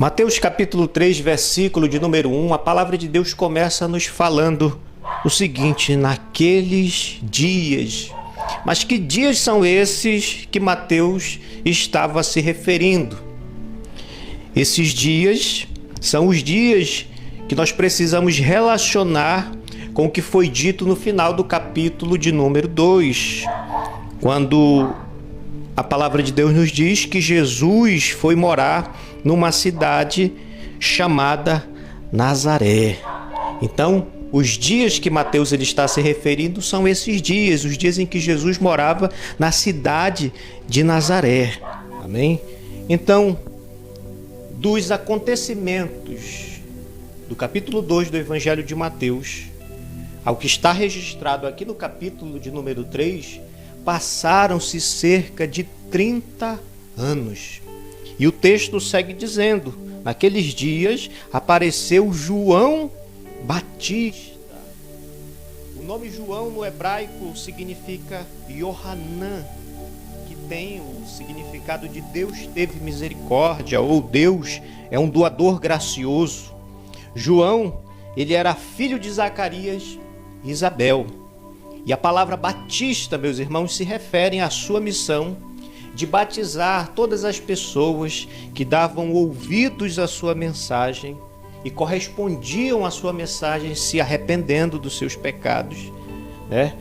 Mateus capítulo 3, versículo de número 1, a palavra de Deus começa nos falando o seguinte: naqueles dias. Mas que dias são esses que Mateus estava se referindo? Esses dias são os dias que nós precisamos relacionar com o que foi dito no final do capítulo de número 2, quando a palavra de Deus nos diz que Jesus foi morar numa cidade chamada Nazaré. Então, os dias que Mateus ele está se referindo são esses dias, os dias em que Jesus morava na cidade de Nazaré. Amém? Então, dos acontecimentos do capítulo 2 do Evangelho de Mateus ao que está registrado aqui no capítulo de número 3, passaram-se cerca de 30 anos. E o texto segue dizendo: naqueles dias apareceu João Batista. O nome João no hebraico significa Yohanan, que tem o significado de Deus teve misericórdia, ou Deus é um doador gracioso. João, ele era filho de Zacarias e Isabel. E a palavra Batista, meus irmãos, se refere à sua missão de batizar todas as pessoas que davam ouvidos à sua mensagem e correspondiam à sua mensagem se arrependendo dos seus pecados, né?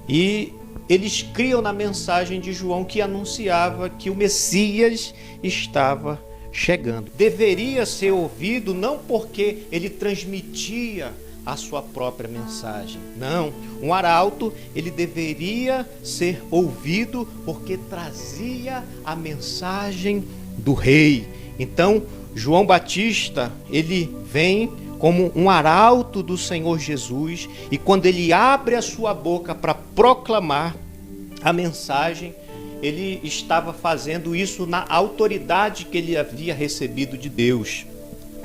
E eles criam na mensagem de João, que anunciava que o Messias estava chegando. Deveria ser ouvido não porque ele transmitia a sua própria mensagem. Não, um arauto ele deveria ser ouvido porque trazia a mensagem do rei. Então, João Batista, ele vem como um arauto do Senhor Jesus, e quando ele abre a sua boca para proclamar a mensagem, ele estava fazendo isso na autoridade que ele havia recebido de Deus.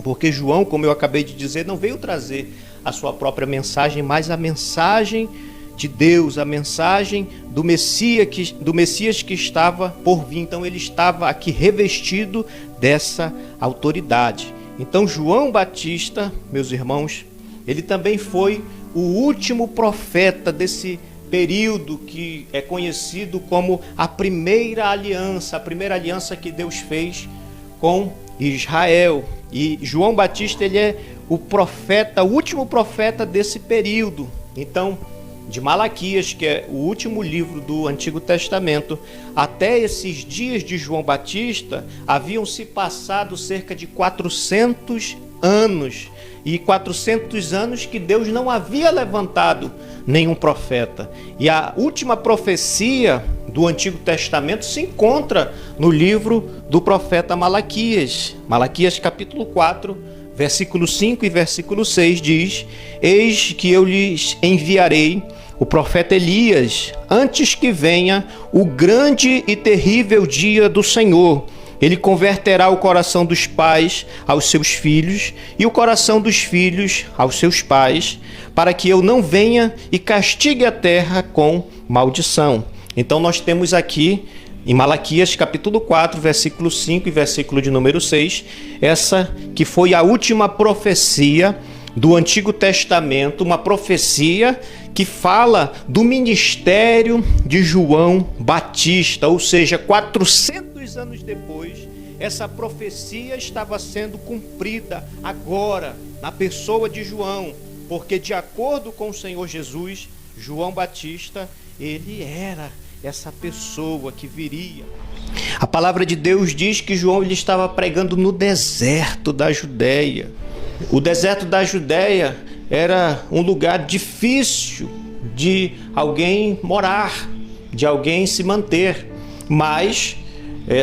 Porque João, como eu acabei de dizer, não veio trazer a sua própria mensagem, mas a mensagem de Deus, a mensagem do Messias que estava por vir. Então ele estava aqui revestido dessa autoridade. Então João Batista, meus irmãos, ele também foi o último profeta desse período que é conhecido como a primeira aliança que Deus fez com Israel. E João Batista, ele é o profeta, o último profeta desse período. Então, de Malaquias, que é o último livro do Antigo Testamento, até esses dias de João Batista, haviam se passado cerca de 400 anos. E 400 anos que Deus não havia levantado nenhum profeta. E a última profecia do Antigo Testamento se encontra no livro do profeta Malaquias. Malaquias capítulo 4, versículo 5 e versículo 6 diz: eis que eu lhes enviarei o profeta Elias, antes que venha o grande e terrível dia do Senhor. Ele converterá o coração dos pais aos seus filhos e o coração dos filhos aos seus pais, para que eu não venha e castigue a terra com maldição. Então nós temos aqui em Malaquias capítulo 4, versículo 5 e versículo de número 6, essa que foi a última profecia do Antigo Testamento, uma profecia que fala do ministério de João Batista, ou seja, 400 anos depois, essa profecia estava sendo cumprida agora, na pessoa de João, porque de acordo com o Senhor Jesus, João Batista, ele era essa pessoa que viria. A palavra de Deus diz que João ele estava pregando no deserto da Judéia. O deserto da Judéia era um lugar difícil de alguém morar, de alguém se manter. Mas,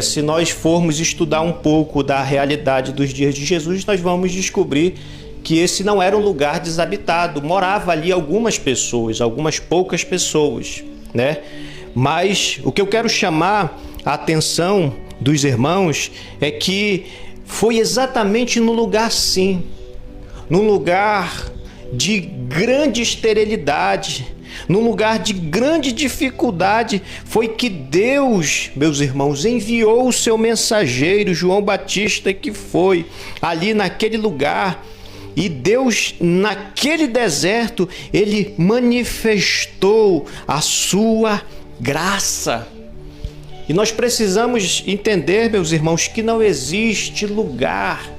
se nós formos estudar um pouco da realidade dos dias de Jesus, nós vamos descobrir que esse não era um lugar desabitado. Morava ali algumas pessoas, algumas poucas pessoas, né? Mas o que eu quero chamar a atenção dos irmãos é que foi exatamente no lugar sim, num lugar de grande esterilidade, num lugar de grande dificuldade, foi que Deus, meus irmãos, enviou o seu mensageiro, João Batista, que foi ali naquele lugar. E Deus, naquele deserto, ele manifestou a sua graça. E nós precisamos entender, meus irmãos, que não existe lugar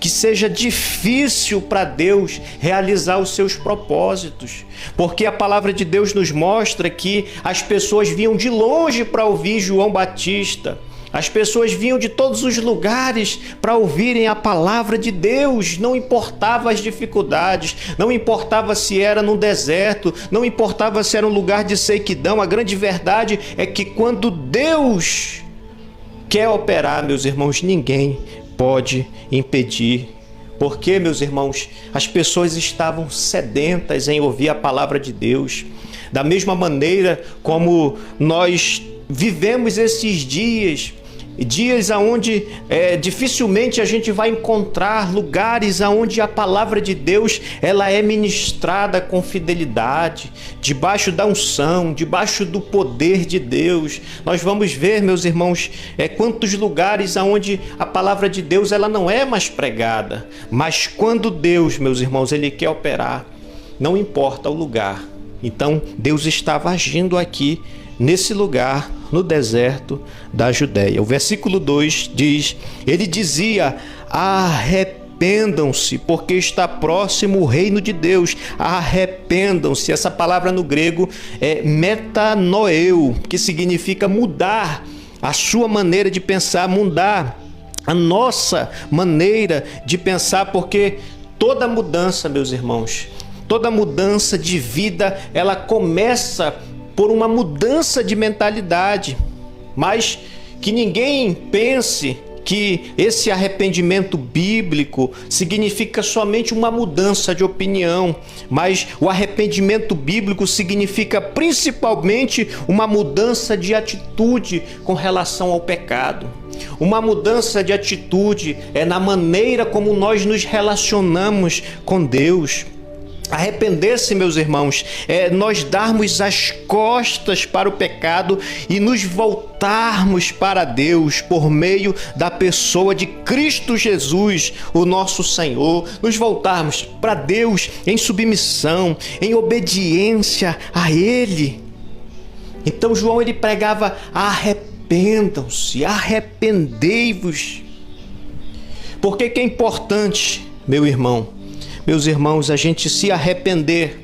que seja difícil para Deus realizar os seus propósitos, porque a palavra de Deus nos mostra que as pessoas vinham de longe para ouvir João Batista. As pessoas vinham de todos os lugares para ouvirem a palavra de Deus. Não importava as dificuldades, não importava se era no deserto, não importava se era um lugar de sequidão. A grande verdade é que quando Deus quer operar, meus irmãos, ninguém pode impedir. Porque, meus irmãos, as pessoas estavam sedentas em ouvir a palavra de Deus. Da mesma maneira como nós vivemos esses dias onde dificilmente a gente vai encontrar lugares onde a palavra de Deus ela é ministrada com fidelidade, debaixo da unção, debaixo do poder de Deus. Nós vamos ver, meus irmãos, quantos lugares onde a palavra de Deus ela não é mais pregada, mas quando Deus, meus irmãos, ele quer operar, não importa o lugar. Então Deus estava agindo aqui nesse lugar, no deserto da Judéia. O versículo 2 diz, ele dizia, arrependam-se, porque está próximo o reino de Deus. Arrependam-se. Essa palavra no grego é metanoeu, que significa mudar a sua maneira de pensar, mudar a nossa maneira de pensar, porque toda mudança, meus irmãos, toda mudança de vida, ela começa por uma mudança de mentalidade, mas que ninguém pense que esse arrependimento bíblico significa somente uma mudança de opinião, mas o arrependimento bíblico significa principalmente uma mudança de atitude com relação ao pecado. Uma mudança de atitude é na maneira como nós nos relacionamos com Deus. Arrepender-se, meus irmãos, é nós darmos as costas para o pecado e nos voltarmos para Deus por meio da pessoa de Cristo Jesus, o nosso Senhor. Nos voltarmos para Deus em submissão, em obediência a Ele. Então João ele pregava: arrependam-se, arrependei-vos. Por que é importante, meu irmão, meus irmãos, a gente se arrepender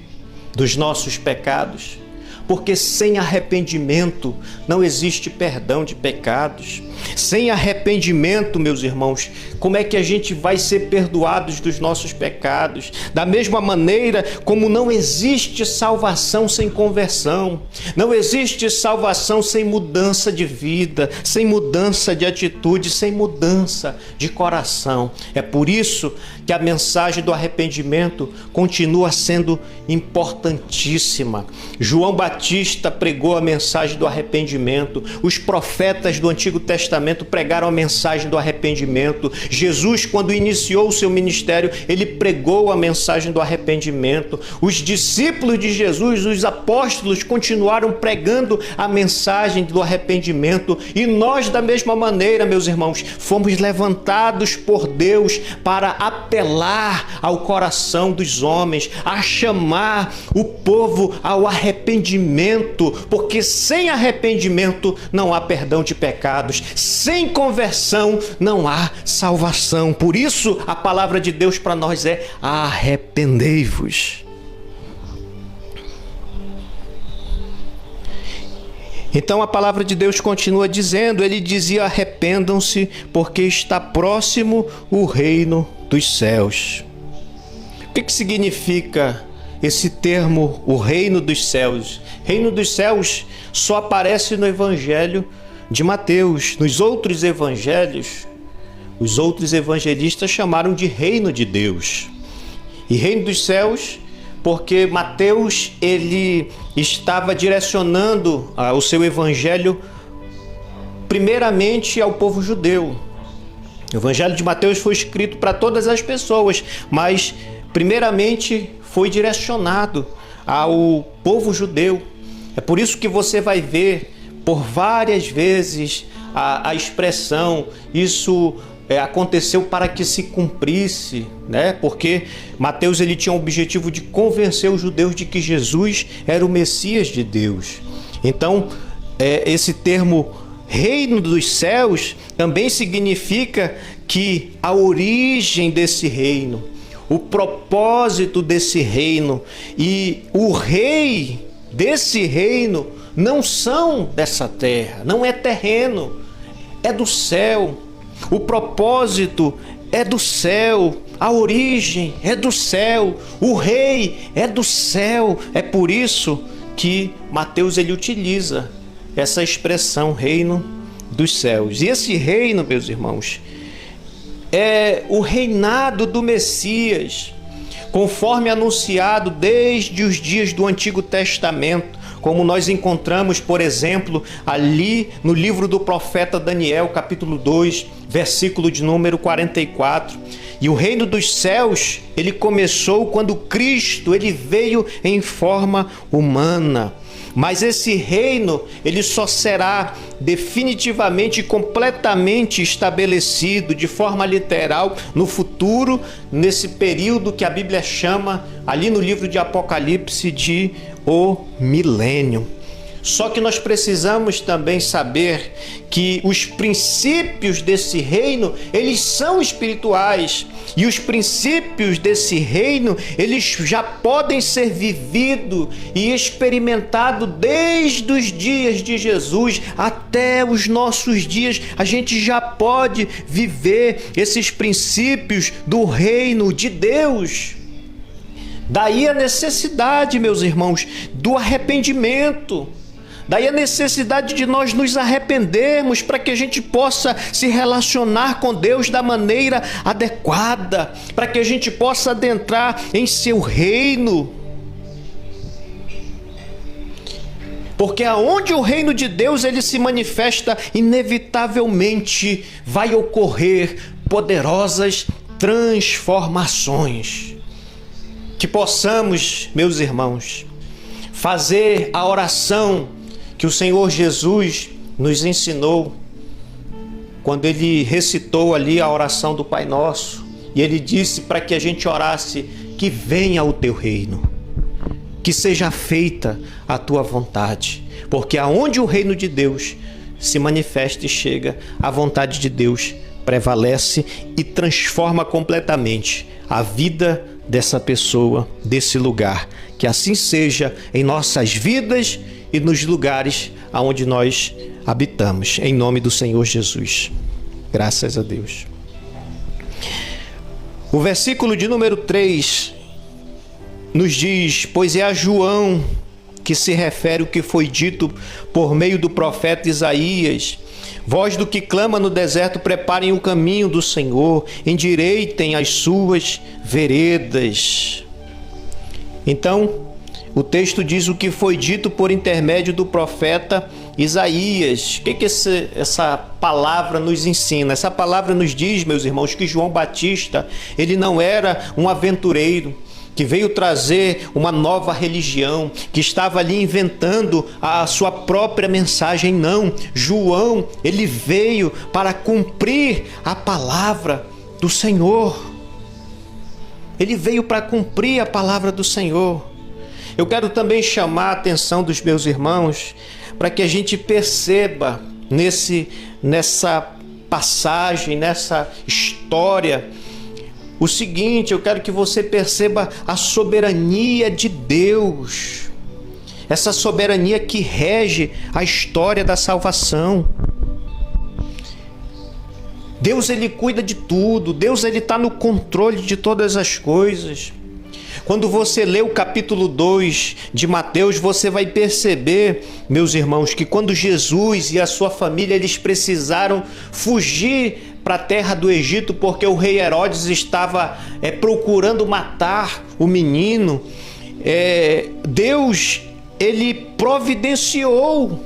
dos nossos pecados? Porque sem arrependimento não existe perdão de pecados. Sem arrependimento, meus irmãos, como é que a gente vai ser perdoados dos nossos pecados? Da mesma maneira como não existe salvação sem conversão, não existe salvação sem mudança de vida, sem mudança de atitude, sem mudança de coração. É por isso que a mensagem do arrependimento continua sendo importantíssima. João Batista pregou a mensagem do arrependimento, os profetas do Antigo Testamento pregaram a mensagem do arrependimento. Jesus, quando iniciou o seu ministério, ele pregou a mensagem do arrependimento. Os discípulos de Jesus, os apóstolos, continuaram pregando a mensagem do arrependimento. E nós, da mesma maneira, meus irmãos, fomos levantados por Deus para apelar ao coração dos homens, a chamar o povo ao arrependimento, porque sem arrependimento não há perdão de pecados, sem conversão não há salvação. Por isso a palavra de Deus para nós é: arrependei-vos. Então a palavra de Deus continua dizendo, ele dizia: arrependam-se, porque está próximo o reino dos céus. O que significa esse termo, o reino dos céus? Reino dos céus só aparece no Evangelho de Mateus. Nos outros evangelhos, os outros evangelistas chamaram de reino de Deus. E reino dos céus, porque Mateus ele estava direcionando o seu evangelho primeiramente ao povo judeu. O evangelho de Mateus foi escrito para todas as pessoas, mas primeiramente foi direcionado ao povo judeu. É por isso que você vai ver por várias vezes a expressão, isso aconteceu para que se cumprisse, né? Porque Mateus ele tinha o objetivo de convencer os judeus de que Jesus era o Messias de Deus. Então, esse termo reino dos céus também significa que a origem desse reino, o propósito desse reino e o rei desse reino não são dessa terra, não é terreno, é do céu. O propósito é do céu, a origem é do céu, o rei é do céu. É por isso que Mateus ele utiliza essa expressão reino dos céus. E esse reino, meus irmãos, é o reinado do Messias, conforme anunciado desde os dias do Antigo Testamento, como nós encontramos, por exemplo, ali no livro do profeta Daniel, capítulo 2, versículo de número 44. E o reino dos céus, ele começou quando Cristo ele veio em forma humana. Mas esse reino, ele só será definitivamente e completamente estabelecido de forma literal no futuro, nesse período que a Bíblia chama, ali no livro de Apocalipse, de o milênio. Só que nós precisamos também saber que os princípios desse reino, eles são espirituais. E os princípios desse reino, eles já podem ser vividos e experimentados desde os dias de Jesus até os nossos dias. A gente já pode viver esses princípios do reino de Deus. Daí a necessidade, meus irmãos, do arrependimento. Daí a necessidade de nós nos arrependermos para que a gente possa se relacionar com Deus da maneira adequada, para que a gente possa adentrar em seu reino. Porque aonde o reino de Deus ele se manifesta, inevitavelmente vai ocorrer poderosas transformações. Que possamos, meus irmãos, fazer a oração que o Senhor Jesus nos ensinou quando ele recitou ali a oração do Pai Nosso, e ele disse para que a gente orasse: que venha o teu reino, que seja feita a tua vontade, porque aonde o reino de Deus se manifesta e chega, a vontade de Deus prevalece e transforma completamente a vida dessa pessoa, desse lugar. Que assim seja em nossas vidas e nos lugares aonde nós habitamos, em nome do Senhor Jesus. Graças a Deus. O versículo de número 3 nos diz: pois é a João que se refere o que foi dito por meio do profeta Isaías: voz do que clama no deserto, preparem o caminho do Senhor, endireitem as suas veredas. Então, o texto diz o que foi dito por intermédio do profeta Isaías. O que essa palavra nos ensina? Essa palavra nos diz, meus irmãos, que João Batista, ele não era um aventureiro que veio trazer uma nova religião, que estava ali inventando a sua própria mensagem. Não, João, ele veio para cumprir a palavra do Senhor. Ele veio para cumprir a palavra do Senhor. Eu quero também chamar a atenção dos meus irmãos para que a gente perceba nessa passagem, nessa história, o seguinte: eu quero que você perceba a soberania de Deus, essa soberania que rege a história da salvação. Deus ele cuida de tudo, Deus ele está no controle de todas as coisas. Quando você lê o capítulo 2 de Mateus, você vai perceber, meus irmãos, que quando Jesus e a sua família eles precisaram fugir para a terra do Egito, porque o rei Herodes estava procurando matar o menino, Deus ele providenciou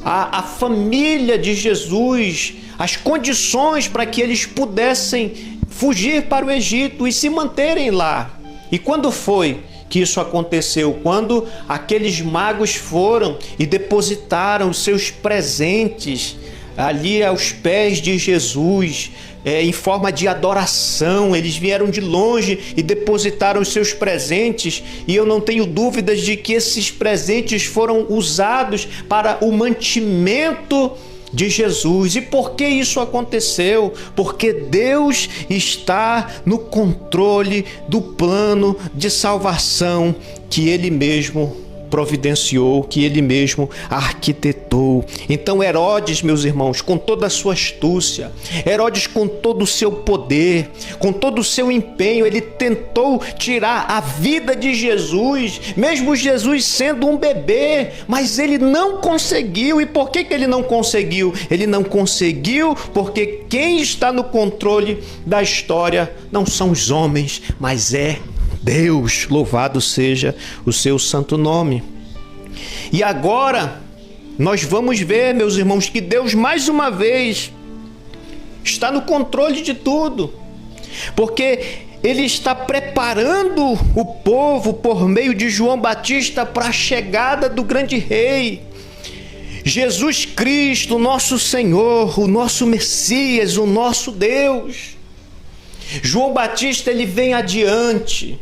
a família de Jesus, as condições para que eles pudessem fugir para o Egito e se manterem lá. E quando foi que isso aconteceu? Quando aqueles magos foram e depositaram os seus presentes ali aos pés de Jesus, em forma de adoração. Eles vieram de longe e depositaram os seus presentes, e eu não tenho dúvidas de que esses presentes foram usados para o mantimento de Jesus. E por que isso aconteceu? Porque Deus está no controle do plano de salvação que Ele mesmo providenciou, que Ele mesmo arquitetou. Então Herodes, meus irmãos, com toda a sua astúcia, Herodes com todo o seu poder, com todo o seu empenho, ele tentou tirar a vida de Jesus, mesmo Jesus sendo um bebê, mas ele não conseguiu. E por que ele não conseguiu? Ele não conseguiu porque quem está no controle da história não são os homens, mas é Deus. Louvado seja o seu santo nome. E agora nós vamos ver, meus irmãos, que Deus mais uma vez está no controle de tudo, porque Ele está preparando o povo por meio de João Batista para a chegada do grande rei Jesus Cristo, nosso Senhor, o nosso Messias, o nosso Deus. João Batista, ele vem adiante,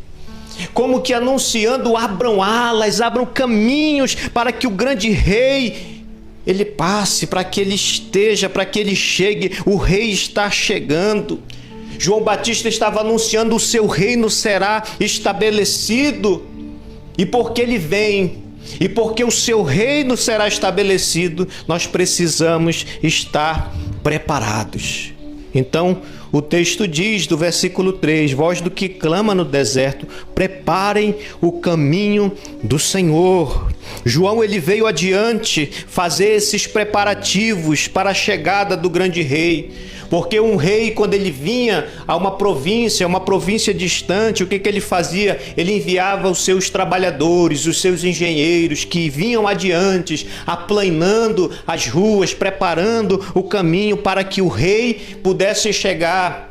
como que anunciando: abram alas, abram caminhos para que o grande rei ele passe, para que ele esteja, para que ele chegue. O rei está chegando. João Batista estava anunciando: o seu reino será estabelecido. E porque ele vem, e porque o seu reino será estabelecido, nós precisamos estar preparados. Então, o texto diz, do versículo 3, voz do que clama no deserto, preparem o caminho do Senhor. João, ele veio adiante fazer esses preparativos para a chegada do grande rei. Porque um rei, quando ele vinha a uma província distante, o que ele fazia? Ele enviava os seus trabalhadores, os seus engenheiros, que vinham adiante, aplanando as ruas, preparando o caminho para que o rei pudesse chegar.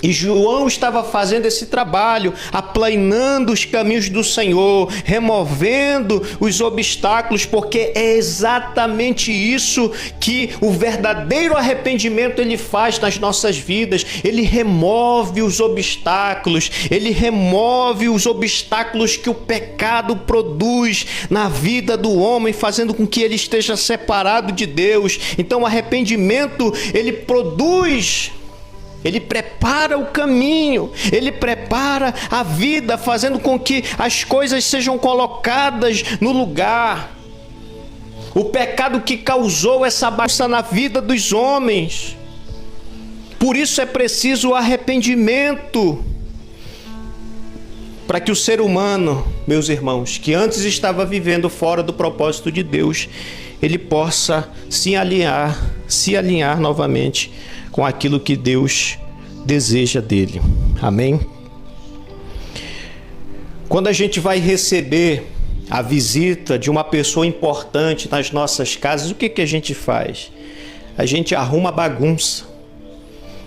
E João estava fazendo esse trabalho, aplanando os caminhos do Senhor, removendo os obstáculos, porque é exatamente isso que o verdadeiro arrependimento ele faz nas nossas vidas. Ele remove os obstáculos, ele remove os obstáculos que o pecado produz na vida do homem, fazendo com que ele esteja separado de Deus. Então o arrependimento, ele produz, ele prepara o caminho, ele prepara a vida, fazendo com que as coisas sejam colocadas no lugar. O pecado que causou essa bagunça na vida dos homens. Por isso é preciso o arrependimento, para que o ser humano, meus irmãos, que antes estava vivendo fora do propósito de Deus, ele possa se alinhar novamente com aquilo que Deus deseja dele. Amém? Quando a gente vai receber a visita de uma pessoa importante nas nossas casas, o que a gente faz? A gente arruma a bagunça,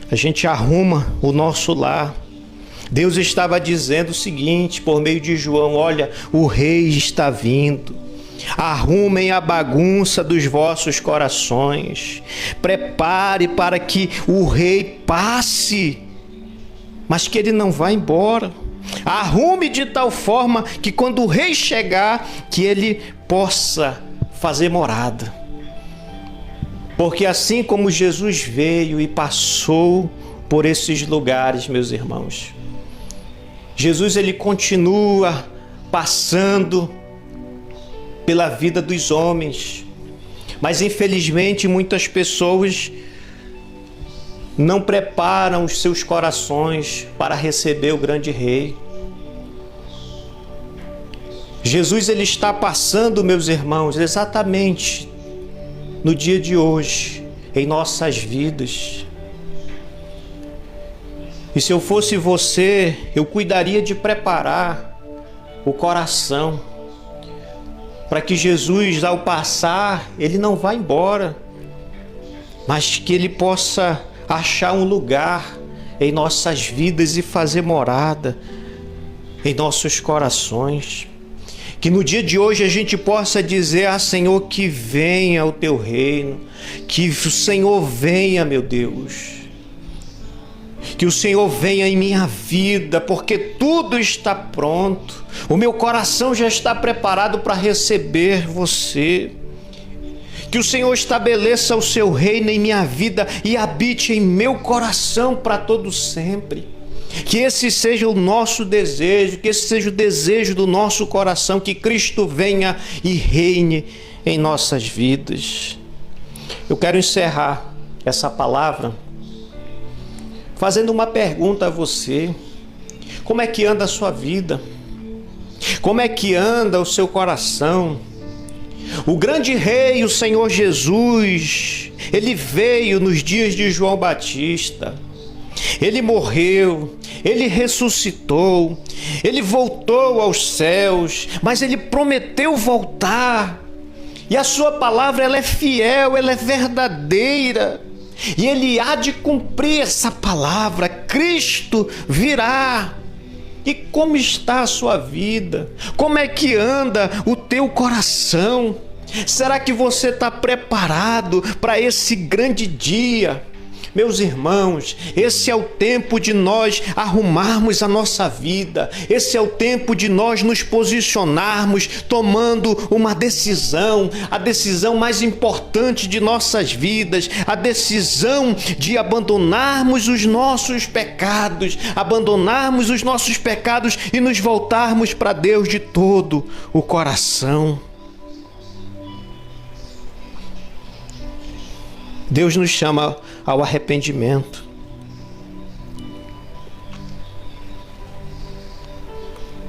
a gente arruma o nosso lar. Deus estava dizendo o seguinte por meio de João: olha, o rei está vindo. Arrumem a bagunça dos vossos corações. Prepare para que o rei passe, mas que ele não vá embora. Arrume de tal forma que quando o rei chegar, que ele possa fazer morada. Porque assim como Jesus veio e passou por esses lugares, meus irmãos, Jesus ele continua passando pela vida dos homens, mas infelizmente muitas pessoas não preparam os seus corações para receber o grande rei. Jesus ele está passando, meus irmãos, exatamente no dia de hoje, em nossas vidas. E se eu fosse você, eu cuidaria de preparar o coração, para que Jesus, ao passar, ele não vá embora, mas que ele possa achar um lugar em nossas vidas e fazer morada. em nossos corações. Que no dia de hoje a gente possa dizer: ah, Senhor, que venha o teu reino, que o Senhor venha, meu Deus, que o Senhor venha em minha vida, porque tudo está pronto, o meu coração já está preparado para receber você. Que o Senhor estabeleça o seu reino em minha vida e habite em meu coração para todo sempre. Que esse seja o nosso desejo, que esse seja o desejo do nosso coração, que Cristo venha e reine em nossas vidas. Eu quero encerrar essa palavra fazendo uma pergunta a você: como é que anda a sua vida? Como é que anda o seu coração? O grande rei, o Senhor Jesus, ele veio nos dias de João Batista. Ele morreu, ele ressuscitou, ele voltou aos céus, mas ele prometeu voltar. E a sua palavra, ela é fiel, ela é verdadeira. E ele há de cumprir essa palavra. Cristo virá. E como está a sua vida? Como é que anda o teu coração? Será que você está preparado para esse grande dia? Meus irmãos, esse é o tempo de nós arrumarmos a nossa vida. Esse é o tempo de nós nos posicionarmos, tomando uma decisão, a decisão mais importante de nossas vidas, a decisão de abandonarmos os nossos pecados, e nos voltarmos para Deus de todo o coração. Deus nos chama ao arrependimento.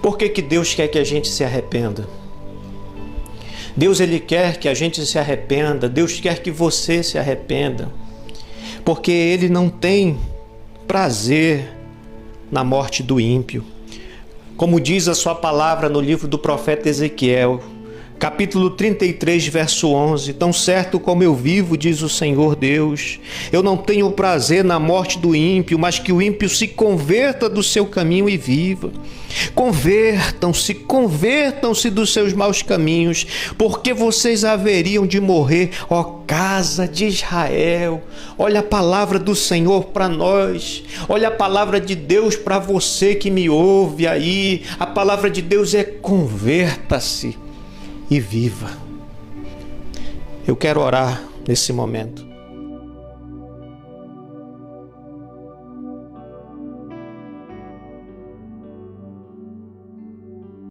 Por que Deus quer que a gente se arrependa? Deus, ele quer que a gente se arrependa. Deus quer que você se arrependa. Porque ele não tem prazer na morte do ímpio. Como diz a sua palavra no livro do profeta Ezequiel, capítulo 33, verso 11: tão certo como eu vivo, diz o Senhor Deus, eu não tenho prazer na morte do ímpio, mas que o ímpio se converta do seu caminho e viva. Convertam-se dos seus maus caminhos, porque vocês haveriam de morrer, ó casa de Israel. Olha a palavra do Senhor para nós, olha a palavra de Deus para você que me ouve aí. A palavra de Deus é: converta-se e viva. Eu quero orar nesse momento.